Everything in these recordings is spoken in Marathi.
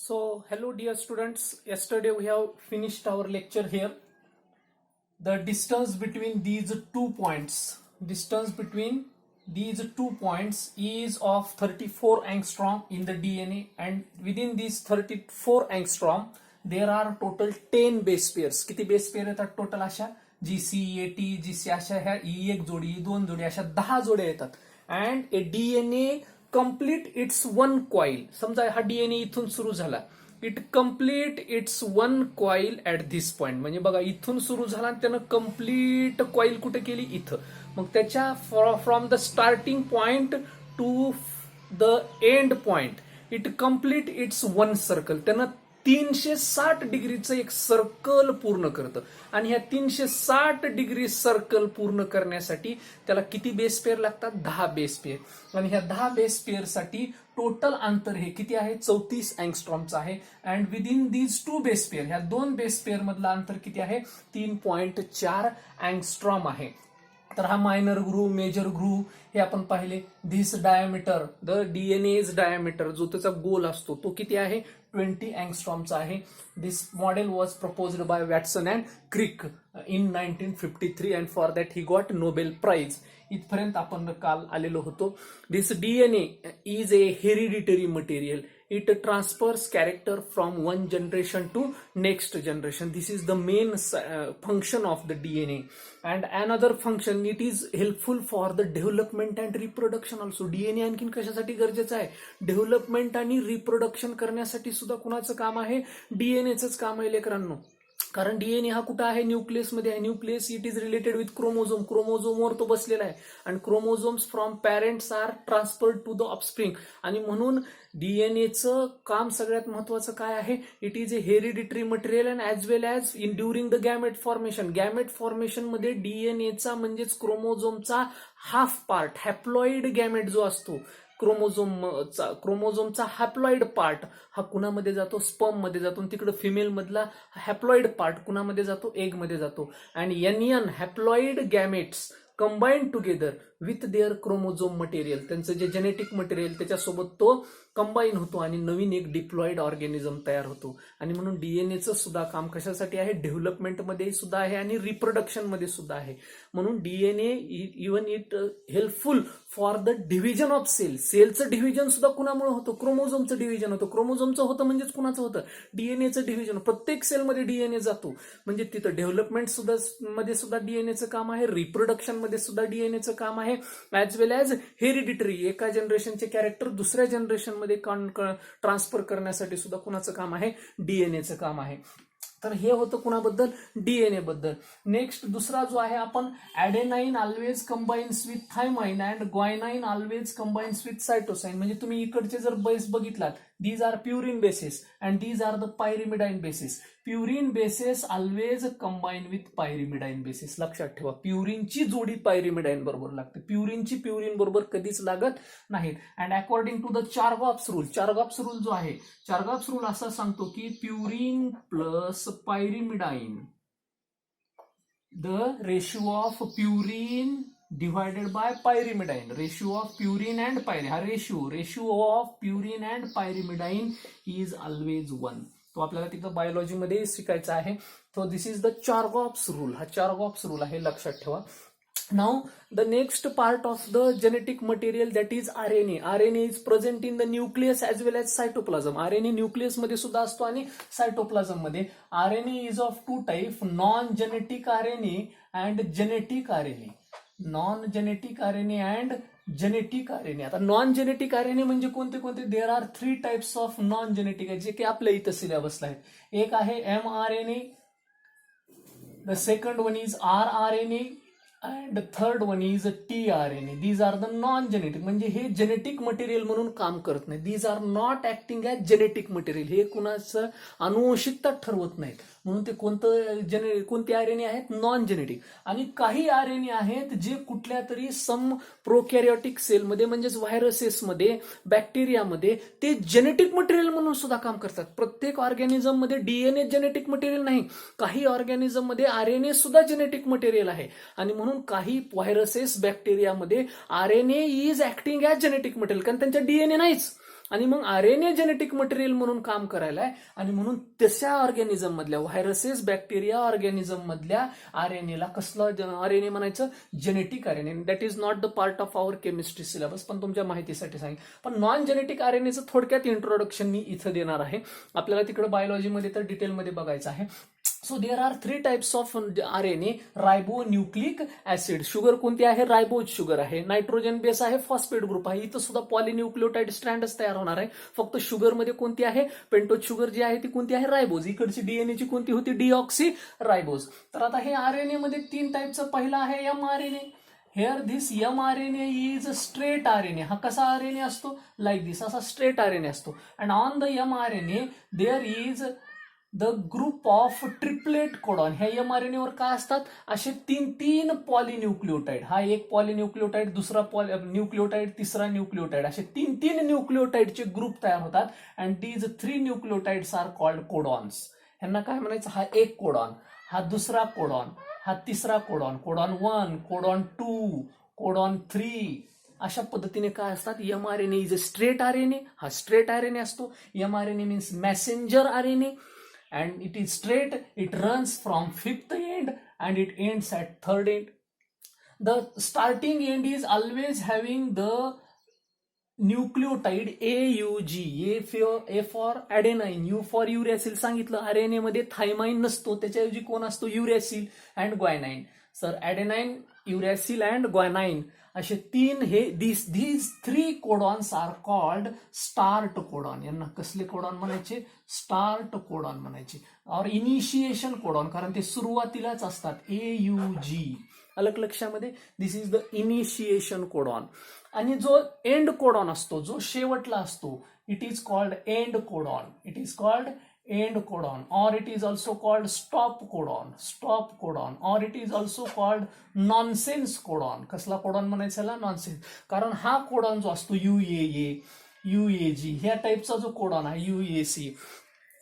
So, hello dear students. Yesterday we have finished our lecture here. The distance between these 2 points, is of 34 angstrom in the DNA, and within these 34 angstrom there are total 10 base pairs. किती बेस पेअर येतात टोटल अशा GC, AT, GC अशा ह्या एक जोडी, दोन जोडी अशा 10 जोड्या येतात. And A DNA complete its one coil. समजा हा DNA इथून सुरू झाला, it complete its one coil at this point. म्हणजे बघा इथून सुरू झाला आणि त्यानं कम्प्लीट कॉईल कुठे केली, इथं. मग त्याच्या from the starting point two the end point it complete its one circle. त्यानं 360 डिग्रीचं एक सर्कल पूर्ण करतं. आणि ह्या 360 डिग्री सर्कल पूर्ण करण्यासाठी त्याला किती बेस पेअर लागतात, 10 बेस पेअर. आणि ह्या 10 बेस पेअर साठी टोटल अंतर हे किती आहे, 34 अँगस्ट्रॉमचं आहे. And within these 2 base pair, ह्या 2 बेस पेअर मधलं अंतर किती आहे, 3.4 अँगस्ट्रॉम आहे. तर हा मायनर ग्रूव, मेजर ग्रूव हे आपण पाहिले. This diameter, the DNAs diameter, जो त्याचा गोल असतो तो किती आहे, 20 अँगस्ट्रॉमचा आहे. This model was proposed by Watson and Crick in 1953 and for that he got Nobel prize. इथपर्यंत आपण काल आलेलो होतो. This DNA is a hereditary material. It transfers character from one generation to next generation. This is the main function of the DNA. And another function, it is helpful for the development and reproduction also. DNA आणखीन कशासाठी गरजेचं आहे, डेव्हलपमेंट आणि रिप्रोडक्शन करण्यासाठी सुद्धा कुणाचं काम आहे, डीएनएचंच काम आहे लेकरांनो. कारण डीएनए हा कुठं आहे, न्यूक्लियसमध्ये आहे. Nucleus it is related with chromosome. क्रोमोझोमवर तो बसलेला आहे. आणि chromosomes from parents are transferred to the offspring. आणि म्हणून डीएनएचं काम सगळ्यात महत्वाचं काय आहे, it is a hereditary material and as well as in during the gamete formation. Gamete formation मध्ये डीएनएचा म्हणजेच क्रोमोझोमचा हाफ पार्ट, हॅप्लॉइड गॅमेट जो असतो, क्रोमोझोमचा हॅप्लॉइड पार्ट हा कुणामध्ये जातो, स्पर्म मध्ये जातो. तिकडे फिमेल मधला हॅप्लॉइड पार्ट कुणामध्ये जातो, एग मध्ये जातो. And an haploid gametes combine together with their chromosome material. त्यांचं जे जेनेटिक मटेरियल त्याच्यासोबत तो कंबाईन होतो आणि नवीन एक डिप्लॉइड ऑर्गॅनिझम तयार होतो. आणि म्हणून डीएनएचं सुद्धा काम कशासाठी आहे, डेव्हलपमेंटमध्ये सुद्धा आहे आणि रिप्रोडक्शन मध्ये सुद्धा आहे. म्हणून DNA even it helpful for the division of cell. सेलचं डिव्हिजन सुद्धा कुणामुळे होतं, क्रोमोझोमचं डिव्हिजन होतं. क्रोमोझोमचं होतं म्हणजेच कुणाचं होतं, डीएनएचं डिव्हिजन. प्रत्येक सेलमध्ये डीएनए जातो. म्हणजे तिथं डेव्हलपमेंट सुद्धा मध्ये सुद्धा डीएनएचं काम आहे, रिप्रोडक्शन मध्ये सुद्धा डीएनएचं काम आहे. ॲज वेल ॲज हेरिडिटरी, एका जनरेशनचे कॅरेक्टर दुसऱ्या जनरेशन मध्ये ट्रान्सफर करण्यासाठी सुद्धा कुणाचं काम आहे, डीएनएचं काम आहे. तर हे होतं कुणाबद्दल, डीएनए बद्दल. नेक्स्ट दुसरा जो आहे आपण, adenine always combines with thymine and guanine always combines with cytosine. म्हणजे तुम्ही इकडचे जर बेस बघितलात, these are purine bases and these are the pyrimidine bases. Purine bases always combine with pyrimidine bases. लक्षात ठेवा, प्युरिनची जोडी पायरिमिडाइन बरोबर लागते, प्युरिनची प्युरिन बरोबर कधीच लागत नाहीत. And according to the Chargaff's rule, Chargaff's rule जो आहे, चार्गॉप्स रूल असा सांगतो की purine plus pyrimidine, the ratio of purine divided by pyrimidine, ratio of purine and pyrimidine, हा ratio of purine and pyrimidine is always 1. तो आपल्याला तिथं बायोलॉजी मध्ये शिकायचा आहे. So this is the Chargaff's rule. हा चार्गॉप्स रूल आहे, लक्षात ठेवा. Now the next part of the genetic material, that is RNA. RNA is present in the nucleus as well as cytoplasm. RNA nucleus मध्ये सुद्धा असतो आणि सायटोप्लाझम मध्ये. RNA is of 2 types, non-genetic RNA and genetic RNA. Non genetic RNA and genetic RNA. आता नॉन जेनेटिक आरएनए म्हणजे कोणते कोणते, there are 3 types of non genetic, जे की आपल्या इथं सिलेबसला आहेत. एक आहे mRNA, the second one is rRNA and third one is tRNA. These are the non genetic, म्हणजे हे जेनेटिक मटेरियल म्हणून काम करत नाही. These are not acting as genetic material. हे कुणाचं अनुवंशिकता ठरवत नाहीत. म्हणून ते कोणते आरएनए आहेत, नॉन जेनेटिक. आणि काही आरएनए आहेत जे कुठल्या तरी सम प्रोकॅरियोटिक सेलमध्ये, म्हणजेच व्हायरसेसमध्ये, बॅक्टेरियामध्ये ते जेनेटिक मटेरियल म्हणून सुद्धा काम करतात. प्रत्येक ऑर्गॅनिझम मध्ये डीएनए जेनेटिक मटेरियल नाही. काही ऑर्गॅनिझम मध्ये आरएनए सुद्धा जेनेटिक मटेरियल आहे. आणि म्हणून काही व्हायरसेस, बॅक्टेरियामध्ये RNA is acting as genetic material, कारण त्यांच्या डीएनए नाहीच. आणि मग RNA जेनेटिक मटेरियल म्हणून काम करायला आहे आणि म्हणून तशा ऑर्गॅनिझम मधल्या व्हायरसेस बॅक्टेरिया ऑर्गॅनिझम मधल्या RNAला कसलं RNA म्हणायचं genetic RNA. That is not the part of our chemistry syllabus, पण तुमच्या माहितीसाठी सांगेन. पण नॉन जेनेटिक RNAचं थोडक्यात इंट्रोडक्शन मी इथं देणार आहे. आपल्याला तिकडे बायोलॉजीमध्ये तर डिटेलमध्ये बघायचं आहे. So there are 3 types of RNA. Ribonucleic acid. Sugar कोणती आहे? रायबोज शुगर आहे. नायट्रोजन बेस आहे, फॉस्फेट ग्रुप आहे. इथं सुद्धा पॉलिन्यूक्लियोटाइड स्ट्रँडच तयार होणार आहे. फक्त शुगरमध्ये कोणती आहे? पेंटोज शुगर जी आहे ती कोणती आहे? रायबोज. इकडची डीएनएची कोणती होती? डीऑक्सी रायबोज. तर आता हे RNA मध्ये 3 टाइपचं. पहिला आहे mRNA. Here this mRNA is straight RNA. हा कसा RNA असतो? लाईक दिस, असा स्ट्रेट RNA असतो. And on the mRNA there is the group of triplet codon. ह्या mRNA वर काय असतात? असे तीन पॉलिन्यूक्लियोटाइड. हा एक पॉलिन्यूक्लियोटाइड, दुसरा न्यूक्लियोटाइड, तिसरा न्यूक्लियोटाइड, असे तीन न्यूक्लियोटाइडचे ग्रुप तयार होतात. And these 3 nucleotides are called codons. ह्यांना काय म्हणायचं? हा एक कोडॉन, हा दुसरा कोडॉन, हा तिसरा कोडॉन, कोडॉन 1, कोडॉन 2, कोडॉन 3. अशा पद्धतीने काय असतात? mRNA is a straight RNA. हा स्ट्रेट RNA असतो. mRNA means Messenger RNA. And it is straight, it runs from 5th end and it ends at 3rd end. The starting end is always having the nucleotide AUG. A for adenine, U for uracil. सांगितलं RNA मध्ये थायमाइन नसतो, त्याच्याऐवजी कोण असतो? Uracil and guanine. Sir adenine, uracil and guanine असे 3 हे these 3 codons are called start codon. यांना कसले कोडॉन म्हणायचे? स्टार्ट कोडॉन म्हणायचे. और इनिशिएशन कोडॉन, कारण ते सुरुवातीलाच असतात. AUG. अलग लक्षामध्ये. दिस इज द इनिशिएशन कोडॉन. आणि जो एंड कोडॉन असतो, जो शेवटला असतो, it is called end codon. It is called end codon, or it is also called stop codon, or it is also called nonsense codon. कसला कोडॉन म्हणायचा? नॉनसेन्स. कारण हा कोडॉन जो असतो UAA, UAG ह्या टाईपचा जो कोडॉन आहे, UAC,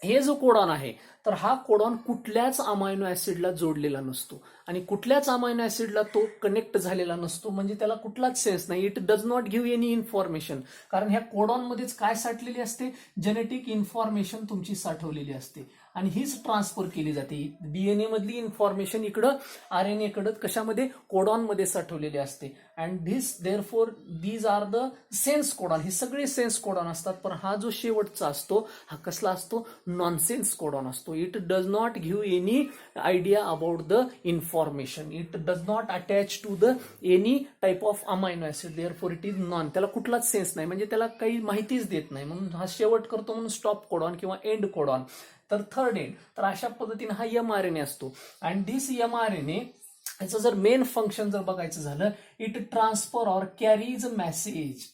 हे जो कोडॉन आहे, तर हा कोडॉन कुठल्याच अमायनो ऍसिडला जोडलेला नसतो आणि कुठल्याच अमायनो ऍसिडला तो कनेक्ट झालेला नसतो. म्हणजे त्याला कुठलाच सेन्स नाही. It does not give any information. कारण ह्या कोडॉनमध्येच काय साठलेली असते? जेनेटिक इन्फॉर्मेशन तुमची साठवलेली असते आणि हीच ट्रान्सफर केली जाते. डीएनए मधली इन्फॉर्मेशन इकडं RNA कडं कशामध्ये? कोडॉनमध्ये साठवलेली असते. And this therefore these are the sense codon. हे सगळे सेन्स कोडॉन असतात. पण हा जो शेवटचा असतो, हा कसला असतो? नॉनसेन्स कोडॉन असतो. It does not give any idea about the information. It does not attach to the any type of amino acid. Therefore it is non. त्याला कुठलाच सेन्स नाही, म्हणजे त्याला काही माहितीच देत नाही. म्हणून हा शेवट करतो म्हणून स्टॉप कोडॉन किंवा एंड कोडॉन. तर 3rd एंड. तर अशा पद्धतीने हा mRNA असतो. अँड दिस mRNA याचं जर मेन फंक्शन जर बघायचं झालं, it transfer or carries message.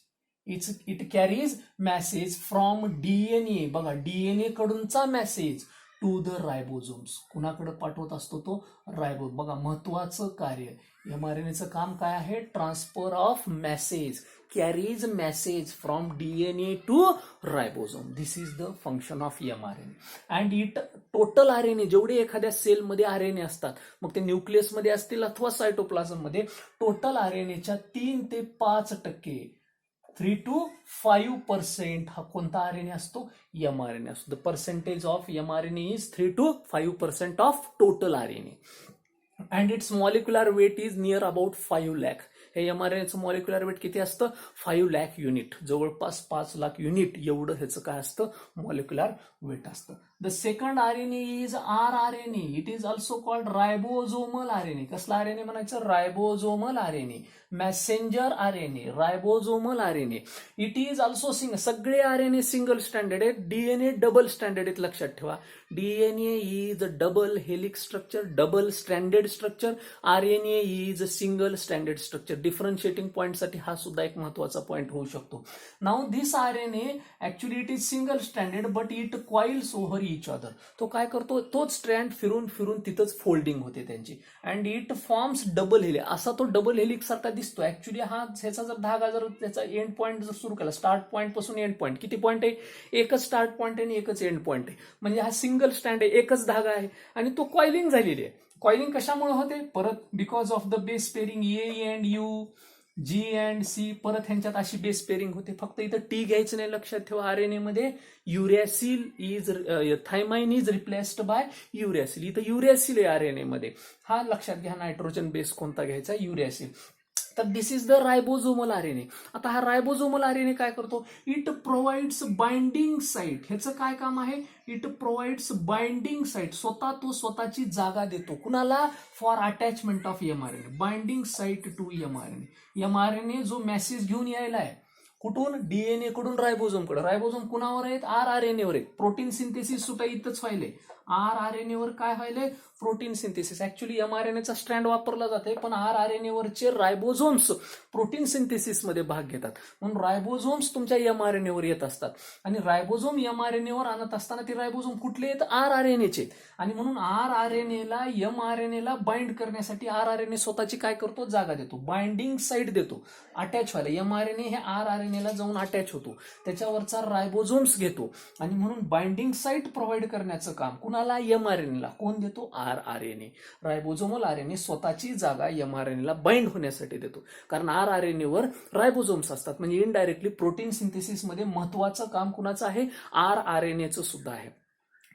It carries message from DNA. बघा, डीएनए कडूनचा मेसेज टू द रायबोझोम्स. कुणाकडे पाठवत असतो? तो रायबोज. बघा, महत्वाचं कार्य mRNAचं काम काय आहे? Transfer of message. Carries message from DNA to ribosome. This is the function of mRNA. And it total RNA जेवढे एखाद्या सेलमध्ये RNA असतात, मग ते न्यूक्लियसमध्ये असतील अथवा सायटोप्लाझम मध्ये, टोटल RNAच्या 3 ते 5%, 3 to 5% हा कोणता RNA असतो? mRNA असतो. The percentage of mRNA is 3 to 5% of total RNA. And its molecular weight is near about 5 lakh. हे mRNAचं मॉलिक्युलर वेट किती असतं? 5 lakh युनिट. जवळपास 5 लाख युनिट एवढं ह्याचं काय असतं? मॉलिक्युलर वेट असतं. The second RNA is rRNA. It is also called ribosomal RNA. कसला RNA म्हणायचं? Ribosomal RNA. Messenger RNA, ribosomal RNA. It is also सगळे RNA सिंगल स्टँडर्ड आहेत. डीएनए डबल स्टँडर्ड आहेत. लक्षात ठेवा, DNA is double helix structure, double standard structure. RNA is single standard structure. Differentiating पॉईंटसाठी हा सुद्धा एक महत्वाचा पॉईंट होऊ शकतो. Now this RNA actually it is single standard but it coils over each other. तो काय करतो? तोच स्ट्रँड फिरून फिरून तिथंच फोल्डिंग होते त्यांची. And it forms double helix. असा तो डबल हेलिक्स सारखा दिसतो. ऍक्च्युली हा ह्याचा जर धागा जर त्याचा एंड पॉईंट जर सुरू केला, स्टार्ट पॉईंट पासून एंड पॉईंट, किती पॉईंट आहे? एकच स्टार्ट पॉईंट आहे आणि एकच एंड पॉईंट आहे. म्हणजे हा सिंगल स्टँड आहे, एकच धागा आहे आणि तो कॉइलिंग झालेली आहे. कॉइलिंग कशामुळे होते? परत because of the base pairing A and U, G and C, परत ह्यांच्यात अशी बेस पेअरिंग होते. फक्त इथं टी घ्यायचं नाही, लक्षात ठेवा. आरएनए मध्ये uracil is thymine is replaced by uracil. इथं युरॅसिल आहे आरएनए मध्ये. हा लक्षात घ्या. नायट्रोजन बेस कोणता घ्यायचा? युरॅसिल. तर this is the ribosomal RNA. आता हा रायबोझोमल आरएनए काय करतो? It provides binding site. ह्याचं काय काम आहे? It provides binding site. तो स्वतःची जागा देतो. कुणाला? For attachment of mRNA. Binding site to mRNA. MRNA जो मेसेज घेऊन यायला आहे कुठून? डीएनए कडून रायबोझोमकडे. रायबोझोम कुणावर आहेत? आरआरएनए वर आहेत. प्रोटीन सिंथेसिस सुद्धा इथंच व्हायले. आरआरएनए वर काय व्हायले? Protein synthesis. ऍक्च्युली एमआरएनएचा स्ट्रँड वापरला जाते, पण आरआरएनए वरचे रायबोझोम्स प्रोटीन सिंथेसिस मध्ये भाग घेतात. म्हणून रायबोझोम्स तुमच्या एमआरएनए वर येत असतात. आणि रायबोझोम एमआरएनए वर आणत असताना ते रायबोझोम कुठले आहेत? आरआरएनएचे. आणि म्हणून आरआरएनएला एमआरएनएला बाइंड करण्यासाठी आरआरएनए स्वतःची काय करतो? जागा देतो. बाइंडिंग साईट देतो. अटॅच व्हायला एमआरएनए हे आरआरएनएला जाऊन अटॅच होतो. त्याच्यावरचा रायबोझोम्स घेतो. आणि म्हणून बाइंडिंग साईट प्रोव्हाइड करण्याचं काम कुणाला? एमआरएनएला. कोण देतो? आरआरएनए. रायबोझोमल आरएनए स्वतःची जागा एमआरएनएला बाइंड होण्यासाठी देतो. कारण आरआरएनए वर रायबोझोम्स असतात. म्हणजे इनडायरेक्टली प्रोटीन सिंथेसिस मध्ये महत्वाचं काम कुणाचं आहे? आरआरएनएचं सुद्धा आहे.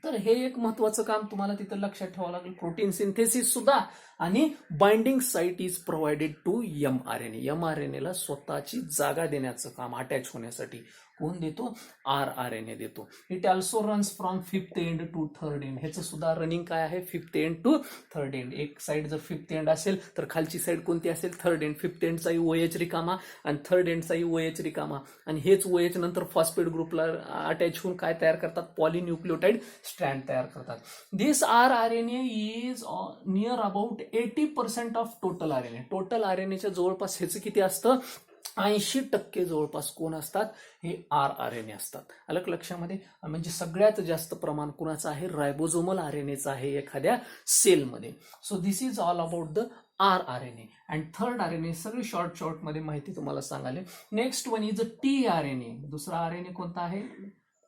तर हे एक महत्वाचं काम तुम्हाला तिथं लक्षात ठेवावं लागेल. प्रोटीन सिंथेसिस सुद्धा आणि binding site is provided to mRNA. एमआरएनएला स्वतःची जागा देण्याचं काम अटॅच होण्यासाठी कोण देतो? आरआरएनए देतो. It also runs from fifth end to third end. ह्याचं सुद्धा रनिंग काय आहे? Fifth end to third end. एक साईड जर फिफ्थ एंड असेल तर खालची साईड कोणती असेल? Third end. फिफ्थ एंडचाही ओएच रिकामा आणि थर्ड एंडचाही ओएच रिकामा. आणि हेच ओएच नंतर फॉस्फेट ग्रुपला अटॅच होऊन काय तयार करतात? पॉलिन्यूक्लियोटाइड स्ट्रँड तयार करतात. This rRNA is near about 80% of total RNA. Total आरएनएच्या जवळपास ह्याचं किती असतं? 80% जवळपास कोण असतात? हे आरआरएनए असतात. अलग लक्षामध्ये. म्हणजे सगळ्यात जास्त प्रमाण कुणाचं आहे? रायबोझोमल आरएनएचं आहे एखाद्या सेलमध्ये. So this is all about the rRNA. And third RNA सगळी शॉर्ट मध्ये माहिती तुम्हाला सांगाले. Next one is tRNA. दुसरा आरएनए कोणता आहे?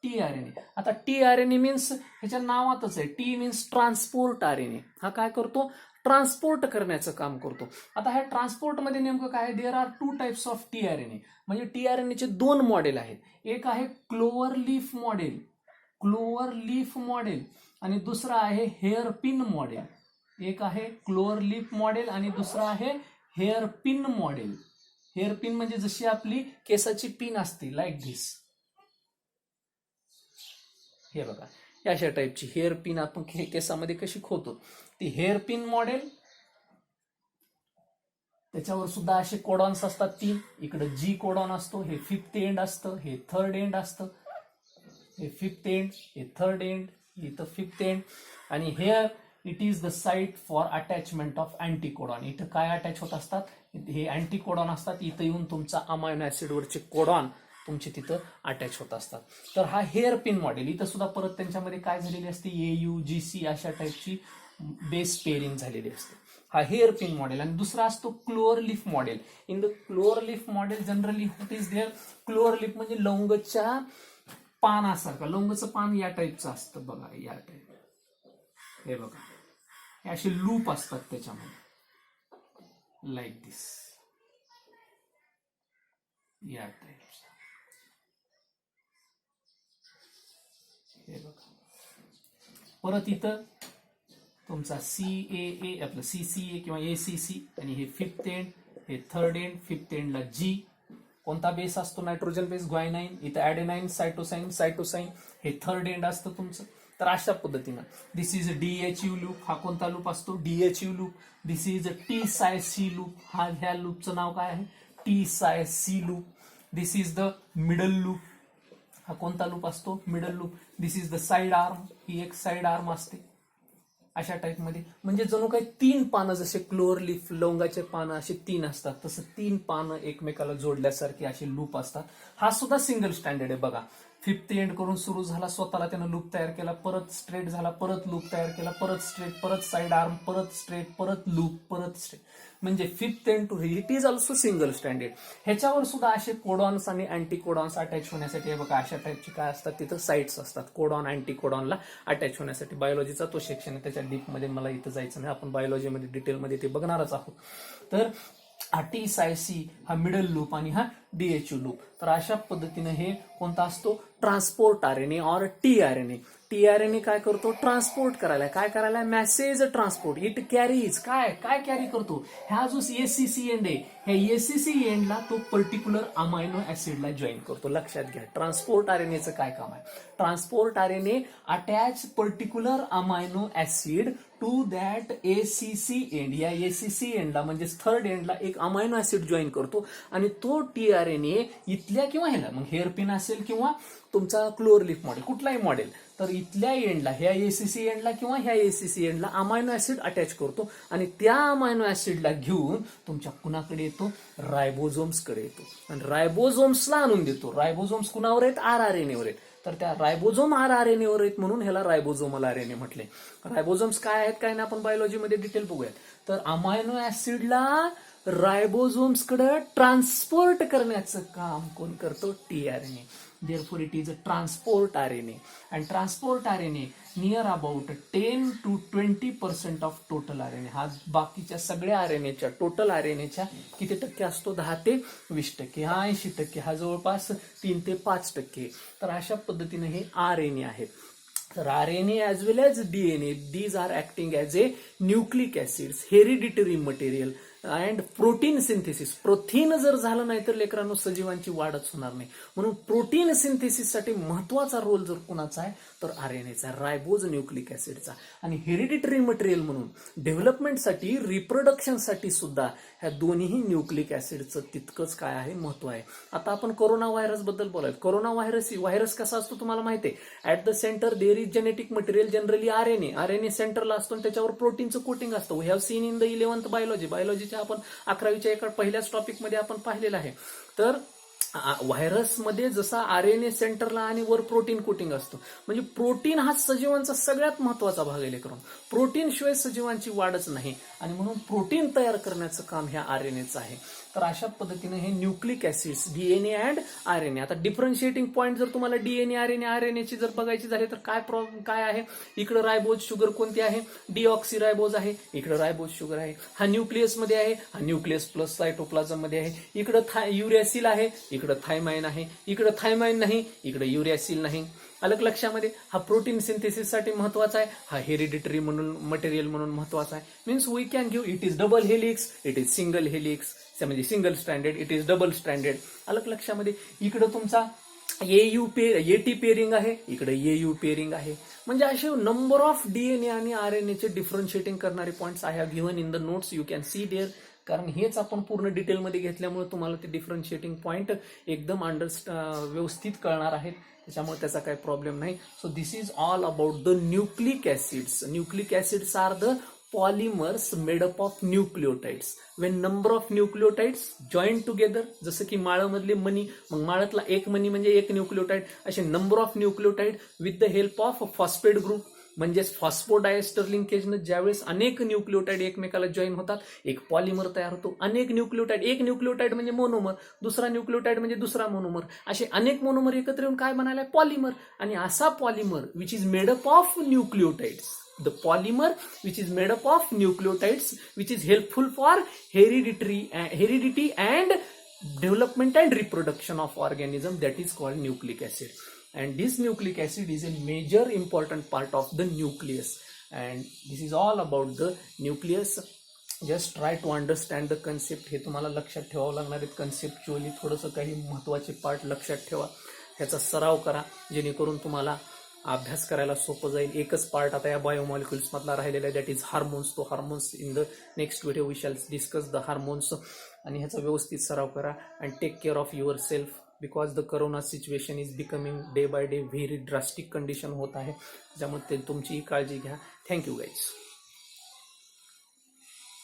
टीआरएनए. आता टीआरएनए मीन्स ह्याच्या नावातच आहे. T means transport RNA. हा काय करतो? ट्रान्सपोर्ट करण्याचं काम करतो. आता ह्या ट्रान्सपोर्टमध्ये नेमकं काय? There are 2 types of tRNA. म्हणजे टीआरएनएचे 2 मॉडेल आहेत. एक आहे clover leaf model. Clover leaf model. आणि दुसरा आहे हेअर पिन मॉडेल. एक आहे क्लोवर लीफ मॉडेल आणि दुसरा आहे hair pin model. Hair pin म्हणजे जशी आपली केसाची पिन असते, लाईक धिस. हे बघा, अशा टाईपची हेअर पिन आपण केसामध्ये कशी खोतो ती हेअर पिन मॉडेल. त्याच्यावर सुद्धा असे कोडॉन्स असतात 3. इकडे जी कोडॉन असतो, हे फिफ्थ एंड असतं, हे थर्ड एंड असतं. हे फिफ्थ एंड, हे थर्ड एंड, इथं फिफ्थ एंड. आणि here it is the site for attachment of anticodon. इथं काय अटॅच होत असतात? हे अँटीकोडॉन असतात. इथं येऊन तुमचा अमायनो ऍसिडवरचे कोडॉन तुमचे तिथं अटॅच होत असतात. तर हा हेअर पिन मॉडेल. इथं सुद्धा परत त्यांच्यामध्ये काय झालेली असते? AUGC अशा टाईपची बेस पेअरिंग झालेली असते. हा हेअर पिन मॉडेल. आणि दुसरा असतो clover leaf model. In the clover leaf model generally what is there? Clover leaf म्हणजे लवंगच्या पानासारखं. लवंगचं पान या टाईपचं असतं बघा, या टाईप. हे बघा, हे असे लूप असतात त्याच्यामध्ये, लाईक दिस, या टाईप. हे बघा. परत इथं तुमचा CAA, आपलं CCA किंवा ACC. आणि हे फिफ्थ एंड, हे थर्ड एंड. फिफ्थ एंडला G. कोणता बेस असतो? Nitrogen base, guanine. इथं ॲडेनाईन, सायटोसाईन. हे थर्ड एंड असतं तुमचं. तर अशा पद्धतीनं दिस इज DHU लूप. हा कोणता लूप असतो? DHU loop. This is T-Cy-C loop. हा ह्या लूपचं नाव काय आहे? T-Cy-C loop. This is the middle loop. हा कोणता लूप असतो? Middle loop. This is the side arm. ही एक साईड आर्म असते अशा टाईपमध्ये. म्हणजे जणू काही 3 पानं, जसे क्लोअर लीफ लवंगाचे पानं असे 3 असतात, तसं 3 पानं एकमेकाला जोडल्यासारखे असे लूप असतात. हा सुद्धा सिंगल स्टँडर्ड आहे बघा. फिफ्थ एंड करून सुरू झाला, स्वतःला त्यानं लूप तयार केला, परत स्ट्रेट झाला, परत लूप तयार केला, परत स्ट्रेट, परत साईड आर्म, परत स्ट्रेट, परत लूप, परत स्ट्रेट. म्हणजे fifth end to it is also single standard. ह्याच्यावर सुद्धा असे कोडॉन्स आणि अँटी कोडॉन्स अटॅच होण्यासाठी हे बघा अशा टाईपचे काय असतात तिथं साईट्स असतात. कोडॉन अँटी कोडॉनला अटॅच होण्यासाठी. बायोलॉजीचा तो सेक्शन आहे, त्याच्या डीपमध्ये मला इथं जायचं नाही. आपण बायोलॉजीमध्ये डिटेलमध्ये ते बघणारच आहोत. तर हा टी साय सी हा मिडल लूप आणि हा डीएचयू लूप. तर अशा पद्धतीने हे कोणता असतो, ट्रान्सपोर्ट आरएनए और टीआरएनए. टीआरएनए काय करतो, ट्रान्सपोर्ट करायला, काय करायला, मेसेज ट्रान्सपोर्ट. इट कॅरीज काय काय कॅरी करतो, ह्या जो एसीसी एंड आहे, ह्या एसीसी एंडला तो पर्टिक्युलर अमायनो ऍसिडला जॉईन करतो. लक्षात घ्या, ट्रान्सपोर्ट आरएनएचं काय काम आहे. Transport RNA attach particular amino acid to that ACC end. या एसीसी एंडला म्हणजे थर्ड एंडला एक अमायनो ऍसिड जॉईन करतो आणि तो टीआरएनए इथल्या किंवा ह्याला, मग हेअरपिन असेल किंवा तुमचा क्लोअरलीफ मॉडेल, कुठलाही मॉडेल, तर इथल्या एंडला, ह्या एसीसी एंडला किंवा ह्या एसीसी एंडला अमायनो ऍसिड अटॅच करतो आणि त्या अमायनो ऍसिडला घेऊन तुमच्या कुणाकडे येतो, रायबोझोम्सकडे येतो आणि रायबोझोम्सला आणून देतो. रायबोझोम्स कुणावर आहेत, आरआरएनएवर आहेत. तर त्या रायबोझोम आरआरएनएवर आहेत म्हणून ह्याला रायबोझोमल आरएनए म्हटले. रायबोझोम्स काय आहेत काय नाही आपण बायोलॉजीमध्ये डिटेल बघूयात. तर अमायनो ऍसिडला रायबोझोम्सकडे ट्रान्सपोर्ट करण्याचं काम कोण करतो, tRNA. Therefore, it is a transport RNA. And transport RNA near about 10 to 20% of total RNA. हा बाकीच्या सगळ्या आरएनएच्या, टोटल आरएनएच्या किती टक्के असतो, 10 ते 20%. हा 80%, हा जवळपास 3 ते 5%. तर अशा पद्धतीने हे आरएनए आहेत. तर RNA as well as DNA, these are acting as a nucleic acids, hereditary material and protein synthesis. Protein जर झालं नाही तर लेकरांनो सजीवांची वाढच होणार नाही. म्हणून प्रोटीन सिंथेसिससाठी महत्वाचा रोल जर कोणाचा आहे तर आरएनएचा, रायबोज न्यूक्लिक ऍसिडचा. आणि हेरिडिटरी मटेरियल म्हणून डेव्हलपमेंटसाठी, रिप्रोडक्शनसाठी सुद्धा ह्या दोन्ही न्यूक्लिक ऍसिडचं तितकंच काय आहे, महत्व आहे. आता आपण कोरोना व्हायरस बद्दल बोलायचं. कोरोना व्हायरस कसा असतो तुम्हाला माहिती आहे. At the centre there is genetic material, generally RNA. RNA सेंटरला असतो आणि त्याच्यावर प्रोटीनचं कोटिंग असतं. We have seen in the 11th बायोलॉजीच्या आपण 11वीच्या एका पहिल्याच टॉपिकमध्ये आपण पाहिलेलं आहे. तर व्हायरसमध्ये जसा आरएनए सेंटरला आणि वर प्रोटीन कोटिंग असतं. म्हणजे प्रोटीन हा सजीवांचा सगळ्यात महत्वाचा भाग आहे लेकरांनो. प्रोटीन शिवाय सजीवांची वाढच नाही आणि म्हणून प्रोटीन तयार करण्याचं काम ह्या आरएनएचं आहे. तर अशा पद्धतीने हे nucleic acids, DNA and RNA. आता डिफरन्शिएटिंग पॉईंट जर तुम्हाला डीएनए आरएनएची जर बघायची झाली तर काय प्रॉब्लेम काय आहे. इकडे रायबोज शुगर कोणती आहे, डीऑक्सी रायबोज आहे. इकडे रायबोज शुगर आहे. हा न्यूक्लियस मध्ये आहे, हा न्यूक्लियस प्लस सायटोप्लाझम मध्ये आहे. इकडे युरॅसिल आहे, इकडे थायमाइन आहे. इकडे थायमाइन नाही, इकडे युरॅसिल नाही. अलग लक्षामध्ये. हा प्रोटीन सिंथेसिससाठी महत्वाचा आहे, हा हेरिडिटरी म्हणून मटेरियल म्हणून महत्वाचा आहे. Means we can give it is double helix, it is single helix, म्हणजे single stranded, it is double stranded. अलग लक्षामध्ये. इकडे तुमचा एटी पेअरिंग आहे, इकडे एयू पेअरिंग आहे. म्हणजे असे नंबर ऑफ डीएनए आणि आरएनएचे डिफरन्शिएटिंग करणारे points I have given in the notes, you can see there. कारण हेच आपण पूर्ण डिटेलमध्ये घेतल्यामुळे तुम्हाला ते डिफरन्शिएटिंग पॉईंट एकदम व्यवस्थित कळणार आहेत. त्याच्यामुळे त्याचा काही प्रॉब्लेम नाही. So this is all about the nucleic acids. Nucleic acids are the polymers made up of nucleotides. When number of nucleotides join together, जसं की माळामधले मणी, मग माळातला एक मणी म्हणजे एक न्यूक्लिओटाइड, असे number of nucleotide with the help of phosphate group म्हणजेच फॉस्फोडायस्टर लिंकेजनं ज्यावेळेस अनेक न्यूक्लिओटाइड एकमेकाला जॉईन होतात, एक पॉलिमर तयार होतो. अनेक न्यूक्लिओटाइड, एक न्यूक्लिओटाइड म्हणजे मोनोमर, दुसरा न्यूक्लिओटाइड म्हणजे दुसरा मोनोमर, असे अनेक मोनोमर एकत्र येऊन काय बनायला, पॉलिमर. आणि असा polymer which is made up of nucleotides, the polymer which is made up of nucleotides, which is helpful for heredity and development and reproduction of organism, that is called nucleic acid. And this nucleic acid is a major important part of the nucleus, and this is all about the nucleus. Just try to understand the concept. हे तुम्हाला लक्षात ठेवावं लागणार आहे. कन्सेप्च्युअली थोडंसं काही महत्वाचे पार्ट लक्षात ठेवा, ह्याचा सराव करा जेणेकरून तुम्हाला अभ्यास करायला सोपं जाईल. एकच पार्ट आता या बायोमॉलिक्युल्स मधला राहिलेला आहे, दॅट इज हार्मोन्स. तो hormones in the next video we shall discuss the hormones. आणि ह्याचा व्यवस्थित सराव करा and take care of yourself, because the corona situation is becoming day by day very drastic condition होत आहे. त्यामुळे तुमचीही काळजी घ्या. Thank you guys.